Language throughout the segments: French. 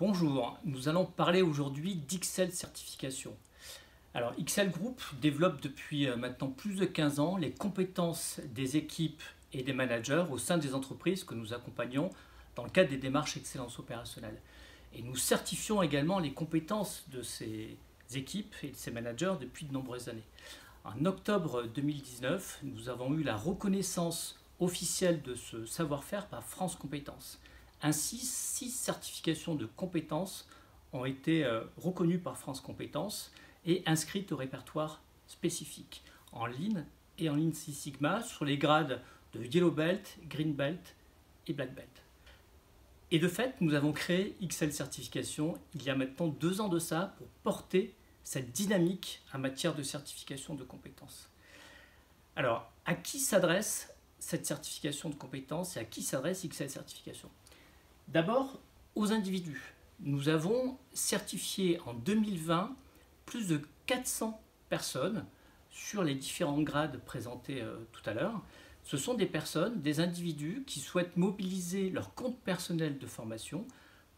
Bonjour, nous allons parler aujourd'hui d'XL Certification. Alors XL Group développe depuis maintenant plus de 15 ans les compétences des équipes et des managers au sein des entreprises que nous accompagnons dans le cadre des démarches excellence opérationnelle. Et nous certifions également les compétences de ces équipes et de ces managers depuis de nombreuses années. En octobre 2019, nous avons eu la reconnaissance officielle de ce savoir-faire par France Compétences. Ainsi, 6 certifications de compétences ont été reconnues par France Compétences et inscrites au répertoire spécifique, en Lean et en Lean Six Sigma, sur les grades de Yellow Belt, Green Belt et Black Belt. Et de fait, nous avons créé XL Certification il y a maintenant 2 ans de ça pour porter cette dynamique en matière de certification de compétences. Alors, à qui s'adresse cette certification de compétences et à qui s'adresse XL Certification? D'abord, aux individus. Nous avons certifié en 2020 plus de 400 personnes sur les différents grades présentés tout à l'heure. Ce sont des personnes, des individus qui souhaitent mobiliser leur compte personnel de formation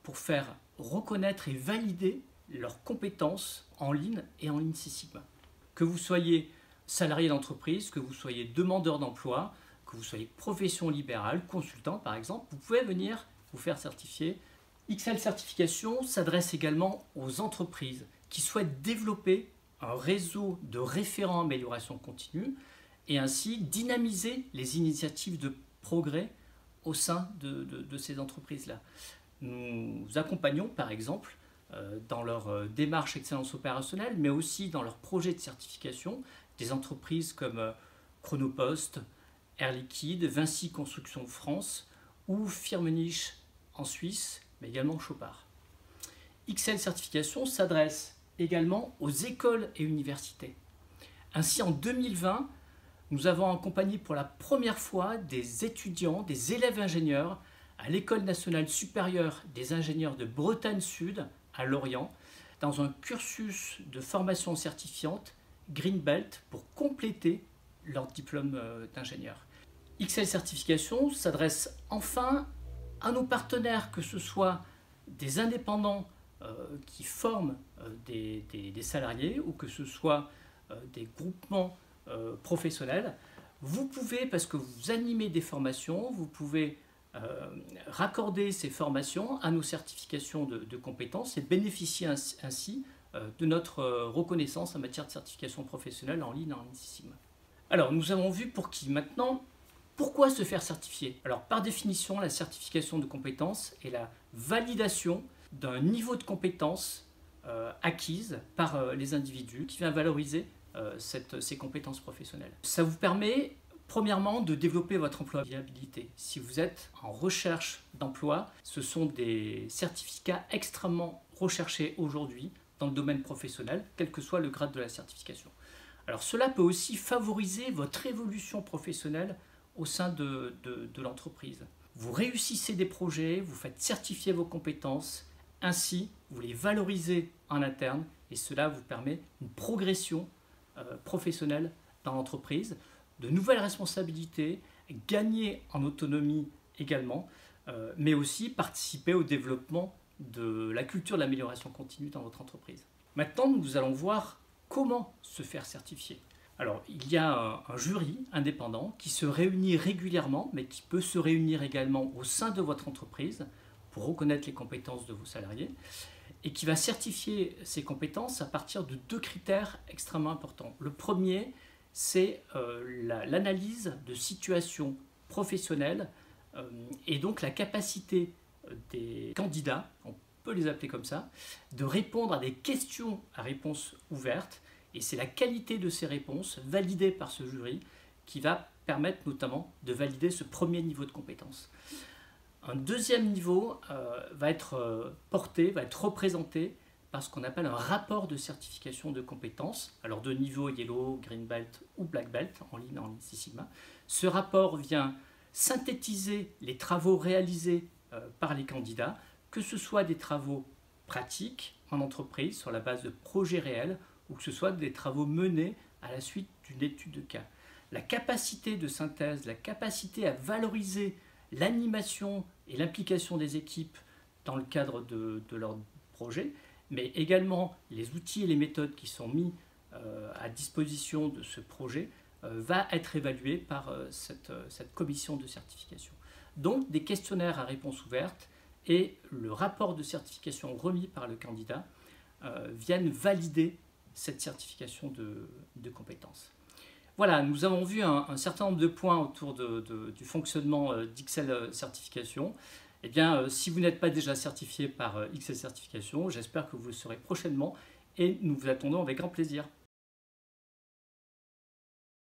pour faire reconnaître et valider leurs compétences en Lean et en Lean Six Sigma. Que vous soyez salarié d'entreprise, que vous soyez demandeur d'emploi, que vous soyez profession libérale, consultant par exemple, vous pouvez venir vous faire certifier. XL Certification s'adresse également aux entreprises qui souhaitent développer un réseau de référents amélioration continue et ainsi dynamiser les initiatives de progrès au sein de ces entreprises-là. Nous accompagnons par exemple dans leur démarche excellence opérationnelle, mais aussi dans leurs projets de certification, des entreprises comme Chronopost, Air Liquide, Vinci Construction France ou Firmenich en Suisse, mais également Chopard. XL Certification s'adresse également aux écoles et universités. Ainsi, en 2020, nous avons accompagné pour la première fois des étudiants, des élèves ingénieurs à l'École nationale supérieure des ingénieurs de Bretagne Sud, à Lorient, dans un cursus de formation certifiante Green Belt pour compléter leur diplôme d'ingénieur. XL Certification s'adresse enfin à nos partenaires, que ce soit des indépendants qui forment des salariés ou que ce soit des groupements professionnels. Vous pouvez, parce que vous animez des formations, vous pouvez raccorder ces formations à nos certifications de compétences et bénéficier ainsi de notre reconnaissance en matière de certification professionnelle en Lean et en Lean Six Sigma. Alors, nous avons vu pour qui maintenant. Pourquoi se faire certifier? Alors, par définition, la certification de compétences est la validation d'un niveau de compétence acquise par les individus qui vient valoriser ces compétences professionnelles. Ça vous permet, premièrement, de développer votre employabilité. Si vous êtes en recherche d'emploi, ce sont des certificats extrêmement recherchés aujourd'hui dans le domaine professionnel, quel que soit le grade de la certification. Alors, cela peut aussi favoriser votre évolution professionnelle au sein de l'entreprise. Vous réussissez des projets, vous faites certifier vos compétences, ainsi vous les valorisez en interne et cela vous permet une progression professionnelle dans l'entreprise, de nouvelles responsabilités, gagner en autonomie également, mais aussi participer au développement de la culture de l'amélioration continue dans votre entreprise. Maintenant, nous allons voir comment se faire certifier. Alors, il y a un jury indépendant qui se réunit régulièrement, mais qui peut se réunir également au sein de votre entreprise pour reconnaître les compétences de vos salariés et qui va certifier ces compétences à partir de 2 critères extrêmement importants. Le premier, c'est l'analyse de situation professionnelle et donc la capacité des candidats, on peut les appeler comme ça, de répondre à des questions à réponse ouverte. Et c'est la qualité de ces réponses validées par ce jury qui va permettre notamment de valider ce premier niveau de compétence. Un deuxième niveau va être porté, va être représenté par ce qu'on appelle un rapport de certification de compétences, alors de niveau Yellow, Green Belt ou Black Belt, en Lean, en Lean Six Sigma. Ce rapport vient synthétiser les travaux réalisés par les candidats, que ce soit des travaux pratiques en entreprise sur la base de projets réels, ou que ce soit des travaux menés à la suite d'une étude de cas. La capacité de synthèse, la capacité à valoriser l'animation et l'implication des équipes dans le cadre de leur projet, mais également les outils et les méthodes qui sont mis à disposition de ce projet va être évalué par cette commission de certification. Donc des questionnaires à réponse ouverte et le rapport de certification remis par le candidat viennent valider cette certification de compétences. Voilà, nous avons vu un certain nombre de points autour du fonctionnement d'XL Certification. Eh bien, si vous n'êtes pas déjà certifié par XL Certification, j'espère que vous le serez prochainement et nous vous attendons avec grand plaisir.